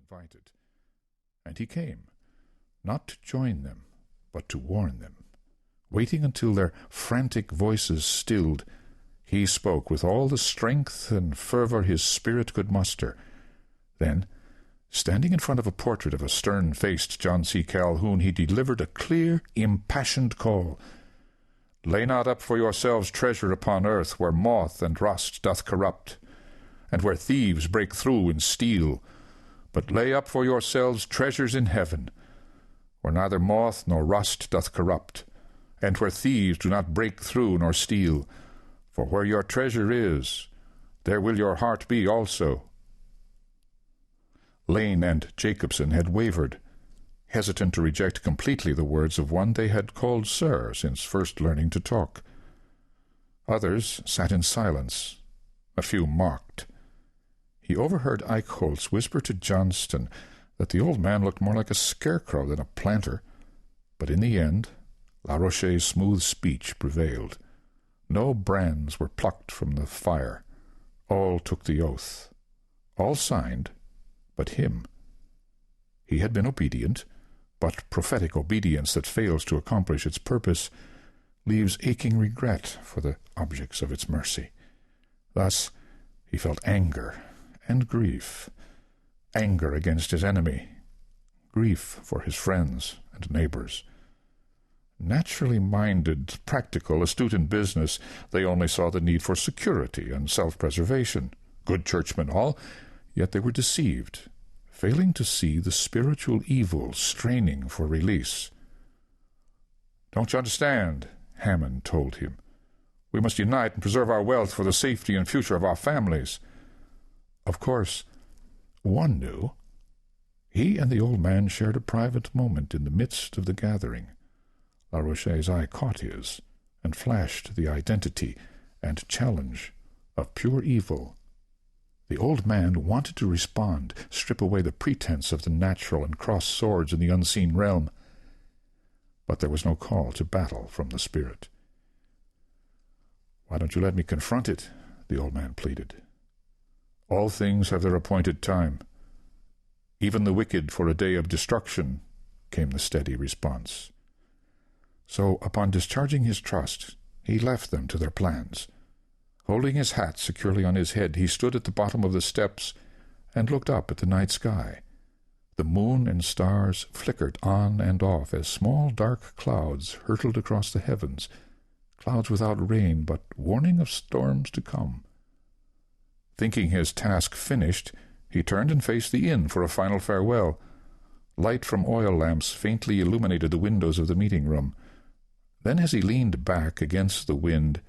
invited. And he came, not to join them, but to warn them. Waiting until their frantic voices stilled, he spoke with all the strength and fervor his spirit could muster. Then, standing in front of a portrait of a stern-faced John C. Calhoun, he delivered a clear, impassioned call. "Lay not up for yourselves treasure upon earth, where moth and rust doth corrupt, and where thieves break through and steal, but lay up for yourselves treasures in heaven, where neither moth nor rust doth corrupt, and where thieves do not break through nor steal. For where your treasure is, there will your heart be also." Lane and Jacobson had wavered, hesitant to reject completely the words of one they had called sir since first learning to talk. Others sat in silence. A few mocked. He overheard Eichholz whisper to Johnston that the old man looked more like a scarecrow than a planter, but in the end La Roche's smooth speech prevailed. No brands were plucked from the fire. All took the oath. All signed, but him. He had been obedient, but prophetic obedience that fails to accomplish its purpose leaves aching regret for the objects of its mercy. Thus he felt anger and grief. Anger against his enemy, grief for his friends and neighbors. Naturally minded, practical, astute in business, they only saw the need for security and self-preservation. Good churchmen all, yet they were deceived, failing to see the spiritual evil straining for release. "Don't you understand?" Hammond told him. "We must unite and preserve our wealth for the safety and future of our families." Of course, one knew. He and the old man shared a private moment in the midst of the gathering. La Roche's eye caught his, and flashed the identity and challenge of pure evil. The old man wanted to respond, strip away the pretense of the natural and cross swords in the unseen realm. But there was no call to battle from the spirit. "Why don't you let me confront it?" the old man pleaded. "All things have their appointed time. Even the wicked for a day of destruction," came the steady response. So, upon discharging his trust, he left them to their plans. Holding his hat securely on his head, he stood at the bottom of the steps and looked up at the night sky. The moon and stars flickered on and off as small dark clouds hurtled across the heavens, clouds without rain, but warning of storms to come. Thinking his task finished, he turned and faced the inn for a final farewell. Light from oil lamps faintly illuminated the windows of the meeting room. Then, as he leaned back against the wind,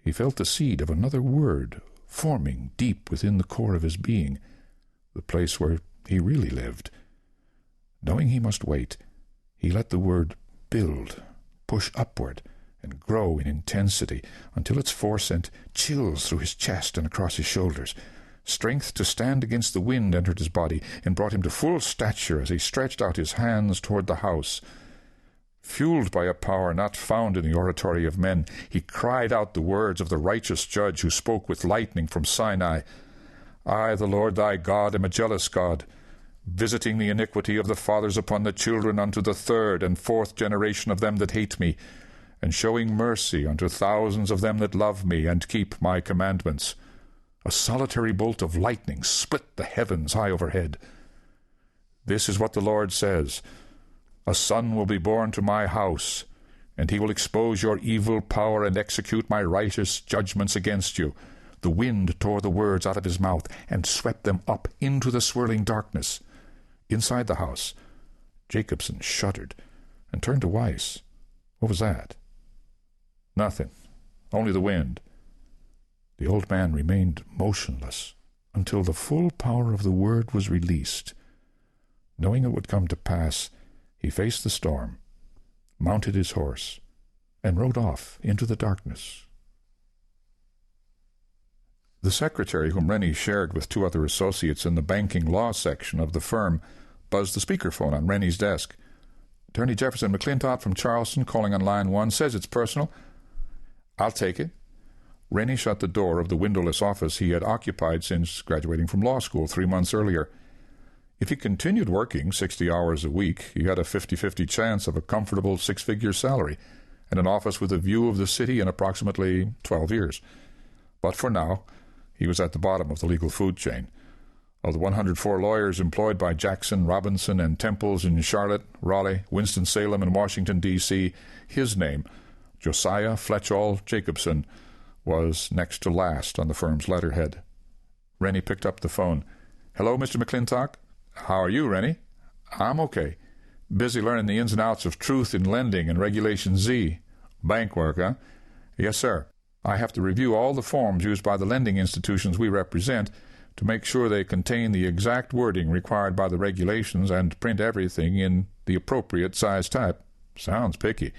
he felt the seed of another word forming deep within the core of his being, the place where he really lived. Knowing he must wait, he let the word build, push upward, and grow in intensity until its force sent chills through his chest and across his shoulders. Strength to stand against the wind entered his body and brought him to full stature as he stretched out his hands toward the house. Fueled by a power not found in the oratory of men, he cried out the words of the righteous judge who spoke with lightning from Sinai. "I, the Lord thy God, am a jealous God, visiting the iniquity of the fathers upon the children unto the third and fourth generation of them that hate me, and showing mercy unto thousands of them that love me and keep my commandments." A solitary bolt of lightning split the heavens high overhead. "This is what the Lord says. A son will be born to my house, and he will expose your evil power and execute my righteous judgments against you." The wind tore the words out of his mouth and swept them up into the swirling darkness. Inside the house, Jacobson shuddered and turned to Weiss. "What was that?" "Nothing. Only the wind." The old man remained motionless until the full power of the word was released. Knowing it would come to pass, he faced the storm, mounted his horse, and rode off into the darkness. The secretary, whom Rennie shared with two other associates in the banking law section of the firm, buzzed the speakerphone on Rennie's desk. "Attorney Jefferson McClintock from Charleston, calling on line 1, says it's personal." "I'll take it." Rennie shut the door of the windowless office he had occupied since graduating from law school 3 months earlier. If he continued working 60 hours a week, he had a 50-50 chance of a comfortable six-figure salary and an office with a view of the city in approximately 12 years. But for now, he was at the bottom of the legal food chain. Of the 104 lawyers employed by Jackson, Robinson, and Temples in Charlotte, Raleigh, Winston-Salem, and Washington, D.C., his name, Josiah Fletchall Jacobson, was next to last on the firm's letterhead. Rennie picked up the phone. "Hello, Mr. McClintock. How are you, Rennie?" "I'm okay. Busy learning the ins and outs of truth in lending and Regulation Z. Bank work, huh?" "Yes, sir. I have to review all the forms used by the lending institutions we represent to make sure they contain the exact wording required by the regulations and print everything in the appropriate size type." "Sounds picky."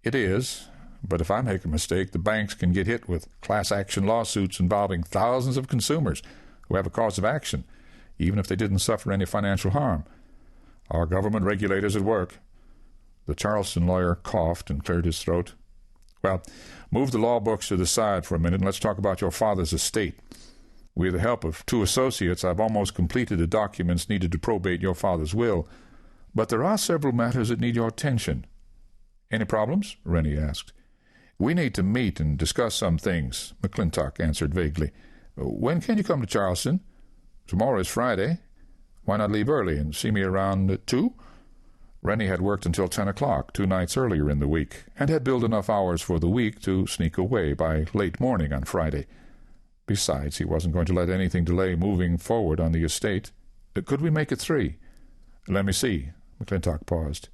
"It is, but if I make a mistake, the banks can get hit with class action lawsuits involving thousands of consumers who have a cause of action, even if they didn't suffer any financial harm. Our government regulators at work." The Charleston lawyer coughed and cleared his throat. "Well, move the law books to the side for a minute and let's talk about your father's estate. With the help of 2 associates, I've almost completed the documents needed to probate your father's will, but there are several matters that need your attention." "Any problems?" Rennie asked. "We need to meet and discuss some things," McClintock answered vaguely. "When can you come to Charleston?" "Tomorrow is Friday. Why not leave early and see me around 2? Rennie had worked until 10 o'clock 2 nights earlier in the week, and had billed enough hours for the week to sneak away by late morning on Friday. Besides, he wasn't going to let anything delay moving forward on the estate. "Could we make it 3? "Let me see." McClintock paused.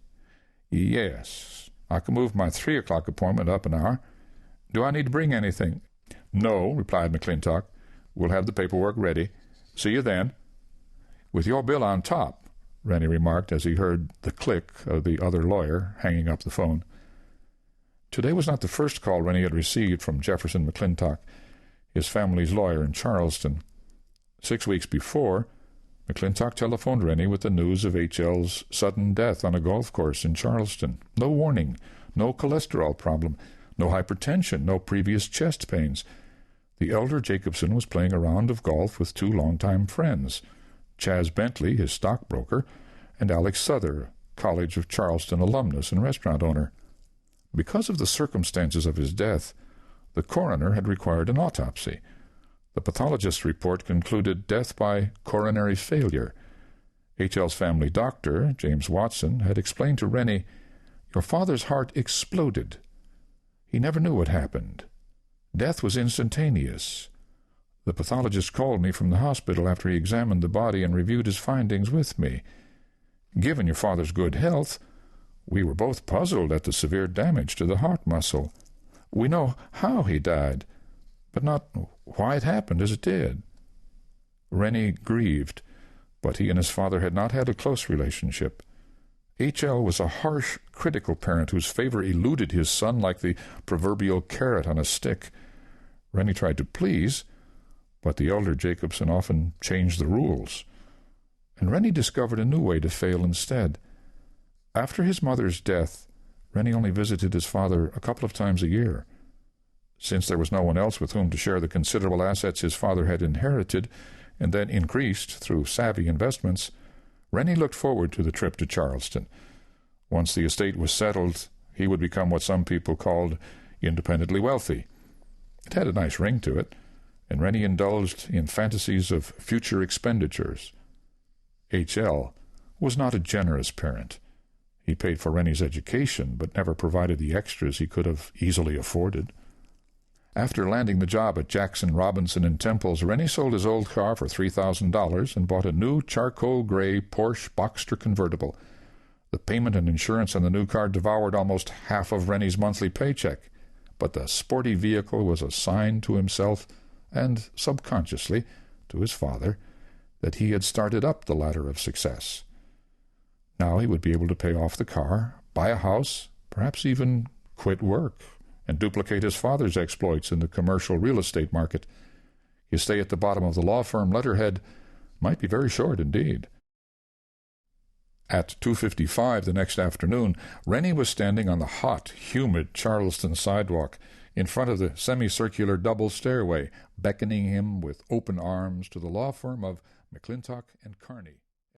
"Yes, I can move my 3 o'clock appointment up an hour. Do I need to bring anything?" "No," replied McClintock. "We'll have the paperwork ready. See you then." "With your bill on top," Rennie remarked as he heard the click of the other lawyer hanging up the phone. Today was not the first call Rennie had received from Jefferson McClintock, his family's lawyer in Charleston. 6 weeks before, McClintock telephoned Rennie with the news of H.L.'s sudden death on a golf course in Charleston. No warning, no cholesterol problem, no hypertension, no previous chest pains. The elder Jacobson was playing a round of golf with 2 longtime friends, Chaz Bentley, his stockbroker, and Alex Souther, College of Charleston alumnus and restaurant owner. Because of the circumstances of his death, the coroner had required an autopsy. The pathologist's report concluded death by coronary failure. H.L.'s family doctor, James Watson, had explained to Rennie, "Your father's heart exploded. He never knew what happened. Death was instantaneous. The pathologist called me from the hospital after he examined the body and reviewed his findings with me. Given your father's good health, we were both puzzled at the severe damage to the heart muscle. We know how he died, but not why it happened as it did." Rennie grieved, but he and his father had not had a close relationship. H.L. was a harsh, critical parent whose favor eluded his son like the proverbial carrot on a stick. Rennie tried to please, but the elder Jacobson often changed the rules, and Rennie discovered a new way to fail instead. After his mother's death, Rennie only visited his father a couple of times a year. Since there was no one else with whom to share the considerable assets his father had inherited and then increased through savvy investments, Rennie looked forward to the trip to Charleston. Once the estate was settled, he would become what some people called independently wealthy. It had a nice ring to it, and Rennie indulged in fantasies of future expenditures. H.L. was not a generous parent. He paid for Rennie's education, but never provided the extras he could have easily afforded. After landing the job at Jackson, Robinson, and Temples, Rennie sold his old car for $3,000 and bought a new charcoal-gray Porsche Boxster convertible. The payment and insurance on the new car devoured almost half of Rennie's monthly paycheck, but the sporty vehicle was a sign to himself and subconsciously to his father that he had started up the ladder of success. Now he would be able to pay off the car, buy a house, perhaps even quit work, and duplicate his father's exploits in the commercial real estate market. His stay at the bottom of the law firm letterhead might be very short indeed. At 2:55 the next afternoon, Rennie was standing on the hot, humid Charleston sidewalk in front of the semicircular double stairway, beckoning him with open arms to the law firm of McClintock and Carney.